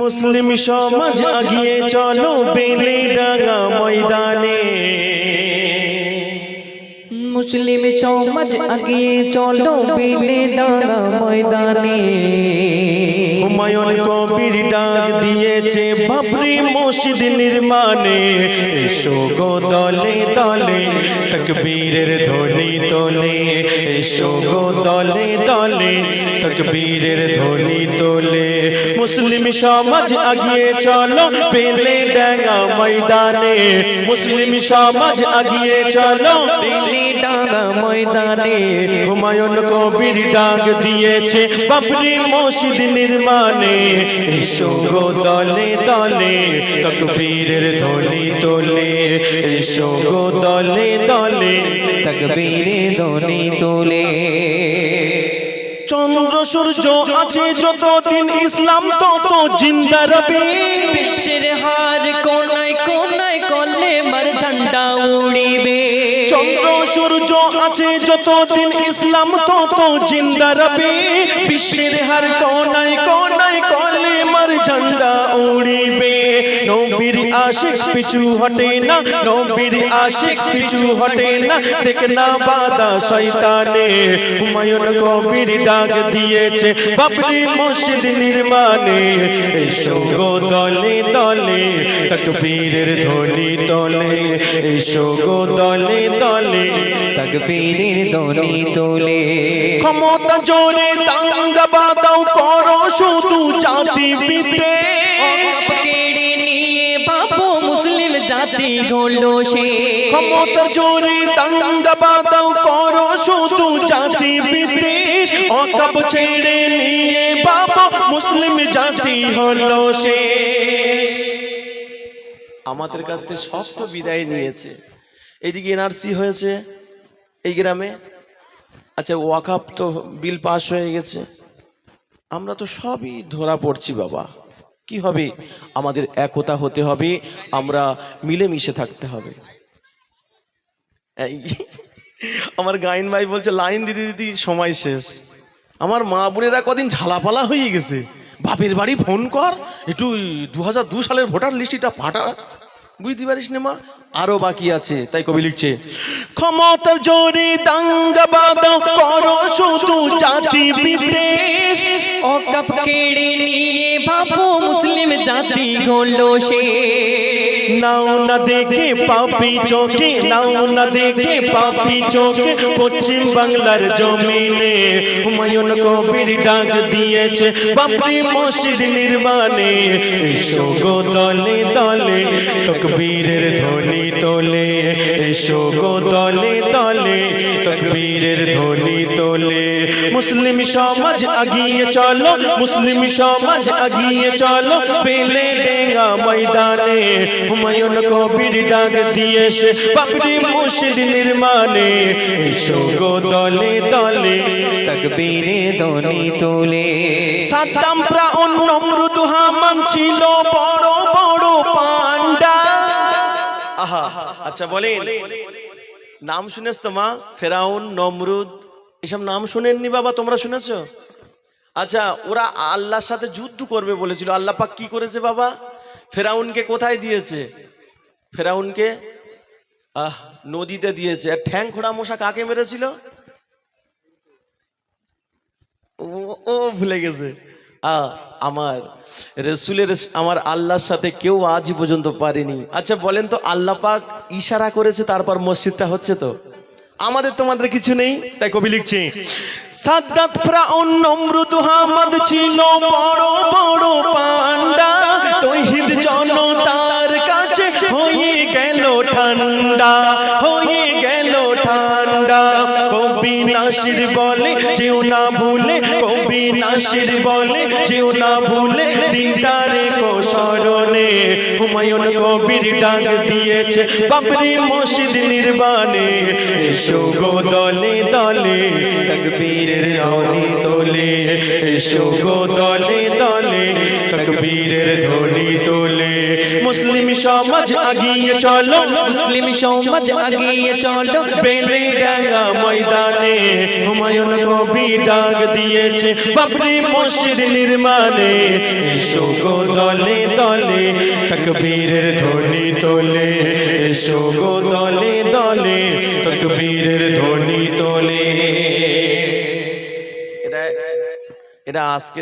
মুসলিম সমাজ আগিয়ে চলো বেলেডাঙ্গা ময়দানে, মুসলিম সমাজ আগিয়ে চলো বেলেডাঙ্গা ময়দানে। হুমায়ুন কবির ডাক দিয়েছে বাবরি মসজিদ নির্মাণে, এসো গো দলে দলে তাকবীরের ধ্বনি তোলে, এসো গো দলে দলে তাকবীরের ধ্বনি তোলে। মুসলিম সমাজ আগিয়ে চলো বেলেডাঙ্গা ময়দানে, মুসলিম সমাজ আগিয়ে চলো বেলেডাঙ্গা ময়দানে। হুমায়ুন কবির ডাক দিয়েছে বাবরি মসজিদ নির্মাণে, এসো গো দলে দলে তাকবীরের ধ্বনি তোলে, এসো গো দলে দলে তাকবীরের ধ্বনি তোলে। চন্দ্র সূর্য আছে যতদিন ইসলাম তত জিন্দা রবে, বিশ্বের হার কোনায় কোনায় কলেমার ঝান্ডা উড়িবে। চন্দ্র সূর্য আছে যতদিন ইসলাম তত জিন্দা রবে, বিশ্বের হার কোনায় কোনায় কলেমার ঝান্ডা উড়িবে। নবীর আশিক পিছু হটে না, নবীর আশিক পিছু হটে না, দেখ না বাধা শয়তানে। হুমায়ুন কবির ডাক দিয়েছে বাবরি মসজিদ নির্মাণে, এসো গো দলে দলে তাকবীরের ধ্বনি তোলে, এসো গো দলে দলে তাকবীরের ধ্বনি তোলে। ক্ষমতা জোরে দাঙ্গা বাঁধাও করো শুধু জাতি বিদ্বেষ, কেড়ে নিয়ে বাবু মুসলিম জাতি হলো সে। ক্ষমতার জোরে দাঙ্গা বাঁধাও করো শুধু জাতি বিদ্বেষ, অকাব ছেড়ে নিয়ে বাবা মুসলিম জাতি হলো শেষ। আমাদের কাছ থেকে সব তো বিদায় নিয়েছে, এইদিকে এনআরসি হয়েছে এই গ্রামে, আচ্ছা ওয়াকাফ তো বিল পাস হয়ে গেছে, আমরা তো সবই ধরা পড়ছি বাবা। কি হবে? আমাদের একতা হতে হবে, আমরা মিলেমিশে থাকতে হবে। আমার গাইন ভাই বলছে লাইন দিতে দিতে সময় শেষ। আমার মা বোনেরা কদিন ঝালাপালা হয়ে গেছে, বাপের বাড়ি ফোন কর একটু 2002 সালের ভোটার লিস্টটা পাঠা, বুঝতে পারিস না মা, আরো বাকি আছে। তাই কবি লিখছে ক্ষমতার জোরে দাঙ্গা বাঁধাও করো শুধু জাতি বিদ্বেষ, ওয়াকাফ কেড়ে নিয়ে বাবু মুসলিম জাতি হলো সে। নাও না দেখে পাপি চোখে, নাও না দেখে পাপি চোখে পশ্চিম বাংলার জমিনে, হুমায়ুন কবির ডাক দিয়েছে বাবরি মসজিদ নির্মাণে, এসো গো দলে দলে তাকবীরের ধ্বনি তোলে, এসো গো দলে দলে তাকবীরের ধ্বনি তোলে। মুসলিম সমাজ আগিয়ে চলো, মুসলিম সমাজ আগিয়ে চলো বেলেডাঙ্গা ময়দানে, হুমায়ুন কবির ডাক দিয়েছে বাবরি মসজিদ নির্মাণে, এসো গো দলে দলে তাকবীরের ধ্বনি তোলে। সাদ্দাম ফিরআউন নমরুদ হামান ছিল বড় বড় পান্ডা। আহা, আচ্ছা বলেন নাম শুনেছ তো মা? ফেরাউন, নমরুদ, এসব নাম শুনেননি বাবা? তোমরা শুনেছো? আচ্ছা, ওরা আল্লাহর সাথে যুদ্ধ করবে বলেছিল, আল্লাহ পাক কি করেছে বাবা? ফেরাউনকে কোথায় দিয়েছে? ফেরাউনকে নদীতে দিয়েছে। আর ঠ্যাং খোড়া মশা কাকে মেরেছিল? ও ভুলে গেছে। আমার রসুলের, আমার আল্লাহর সাথে কেউ আজই পর্যন্ত পারেনি। আচ্ছা বলেন তো, আল্লাহ পাক ইশারা করেছে তারপর মসজিদটা হচ্ছে, তো আমাদের তোমাদের কিছু নেই। তাই কবি লিখছে সাদ্দাত ফিরআউন নমরুদ হামান ছিল বড় বড় পান্ডা, তৌহিদ জনতার কাছে হয়ে গেল ঠান্ডা, হয়ে গেল ঠান্ডা। কবি নাসির বলে যেও না ভুলে, কবি নাসির বলে যেও না ভুলে, দিনটারে কো স্মরণে, হুমায়ুন কবির ডাক দিয়েছে বাবরি মসজিদ নির্মাণে এসো গো দলে দলে তাকবীরের ধ্বনি তোলে এসো গো দলে দলে তাকবীরের ধ্বনি তোলে মুসলিম সমাজ আগিয়ে চলো মুসলিম সমাজ আগিয়ে চলো বেলেডাঙ্গা ময়দানে হুমায়ুন কবির ডাক দিয়েছে বাবরি মসজিদ নির্মাণে এসো গো দলে দলে তাকবীরের ধ্বনি তোলে এসো গো দলে দলে তাকবীরের ধ্বনি তোলে এটা এটা আজকে